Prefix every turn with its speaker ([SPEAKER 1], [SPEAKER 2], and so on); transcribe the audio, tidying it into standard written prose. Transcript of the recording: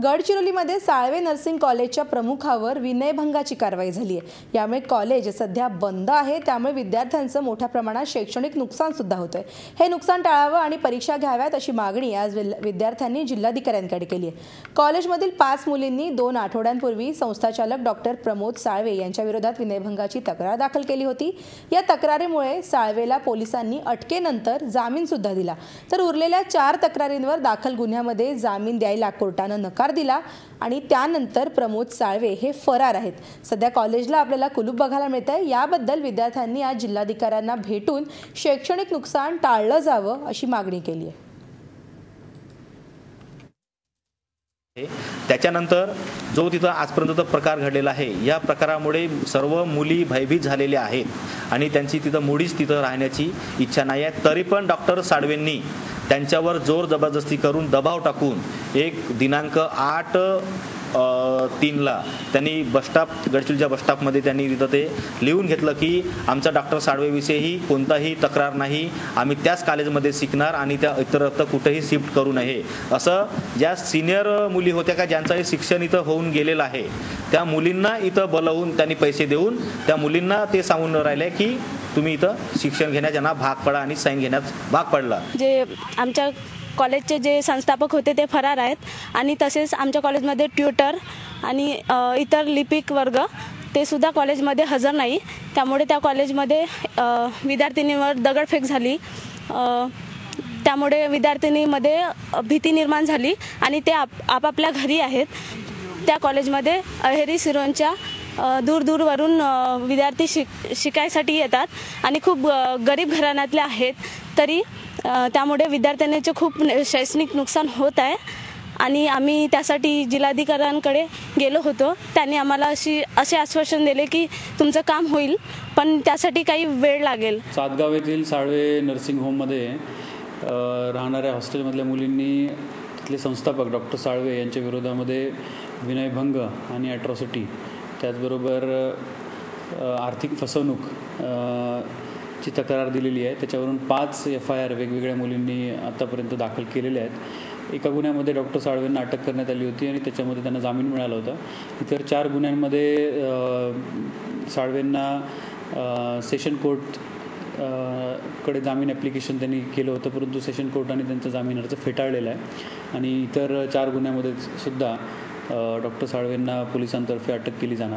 [SPEAKER 1] गडचिरोलीमध्ये Salve nursing कॉलेजच्या प्रमुखावर विनयभंगाची कारवाई झाली आहे। यामुळे कॉलेज सध्या बंद आहे, त्यामुळे विद्यार्थ्यांचं मोठ्या प्रमाणात शैक्षणिक नुकसान सुद्धा होतंय। हे नुकसान टाळावं आणि परीक्षा घ्याव्यात अशी मागणी आज विद्यार्थ्यांनी जिल्हाधिकाऱ्यांकडे केली आहे। कॉलेजमधील 5 मुलींनी 2 आठवड्यांपूर्वी संस्थाचालक डॉक्टर प्रमोद साळवे यांच्या विरोधात विनयभंगाची तक्रार दाखल केली होती। या तक्रारीमुळे साळवेला पोलिसांनी अटकेनंतर जामीन सुद्धा दिला, तर उरलेल्या 4 तक्रारींवर दाखल गुन्ह्यामध्ये जामीन द्यायला कोर्टानं नकार दिला आणि त्यानंतर प्रमोद साळवे हे फरार आहेत। सध्या कॉलेजला आपल्याला कुलूप बघायला मिळतंय। याबद्दल विद्यार्थ्यांनी आज जिल्हाधिकाऱ्यांना भेटून शैक्षणिक नुकसान टाळलं जावं अशी मागणी केली आहे।
[SPEAKER 2] त्याच्यानंतर जो तिथं आजपर्यंत प्रकार घडलेला आहे, या प्रकारामुळे सर्व मुली भयभीत झालेल्या आहेत आणि त्यांची तिथं मुळीच तिथं राहण्याची इच्छा नाही आहे। तरी पण डॉक्टर साळवेंनी त्यांच्यावर जोर जबरदस्ती करून दबाव टाकून एक दिनांक 8/3 त्यांनी बसस्टॉप गडचिरोलीच्या बसस्टॉपमध्ये त्यांनी तिथं ते लिहून घेतलं की आमचा डॉक्टर साळवेविषयी कोणताही तक्रार नाही, आम्ही त्याच कॉलेजमध्ये शिकणार आणि त्या इतरत्र कुठेही शिफ्ट करू नये असं ज्या सिनियर मुली होत्या का ज्यांचं शिक्षण इथं होऊन गेलेलं आहे त्या मुलींना इथं बोलवून त्यांनी पैसे देऊन त्या मुलींना ते सांगून राहिले की तुम्ही इथं शिक्षण घेण्याच्या भाग पडा आणि साईन घेण्यास भाग पडला।
[SPEAKER 3] जे आमच्या कॉलेजचे जे संस्थापक होते ते फरार आहेत आणि तसेच आमच्या कॉलेजमध्ये ट्युटर आणि इतर लिपिक वर्ग ते सुद्धा कॉलेजमध्ये हजर नाही, त्यामुळे त्या कॉलेजमध्ये विद्यार्थिनींवर दगडफेक झाली, त्यामुळे विद्यार्थिनीमध्ये भीती निर्माण झाली आणि ते आपापल्या घरी आहेत। त्या कॉलेजमध्ये अहेरी सिरोंच्या दूरवरून विद्यार्थी शिकायसाठी येतात आणि खूप गरीब घराण्यातले आहेत, तरी त्यामुळे विद्यार्थ्यांचे खूप शैक्षणिक नुकसान होत आहे आणि आम्ही त्यासाठी जिल्हाधिकाऱ्यांकडे गेलो होतो। त्यांनी आम्हाला असे आश्वासन दिले की तुमचं काम होईल, पण त्यासाठी काही वेळ लागेल।
[SPEAKER 4] सातगाव येथील साळवे नर्सिंग होममध्ये राहणाऱ्या हॉस्टेलमधल्या मुलींनी तिथले संस्थापक डॉक्टर साळवे यांच्या विरोधामध्ये विनयभंग आणि ॲट्रॉसिटी त्याचबरोबर आर्थिक फसवणूक ची तक्रार दिलेली आहे। त्याच्यावरून 5 FIR वेगवेगळ्या मुलींनी आतापर्यंत दाखल केलेल्या आहेत। एका गुन्ह्यामध्ये डॉक्टर साळवेंना अटक करण्यात आली होती आणि त्याच्यामध्ये त्यांना जामीन मिळाला होता। इतर 4 गुन्ह्यांमध्ये साळवेंना सेशन कोर्ट कडे जामीन ॲप्लिकेशन त्यांनी केलं होतं, परंतु सेशन कोर्टाने त्यांचा जामीन अर्ज फेटाळलेला आहे आणि इतर 4 गुन्ह्यामध्ये सुद्धा डॉक्टर साळवेंना पोलिसांतर्फे अटक केली जाणार।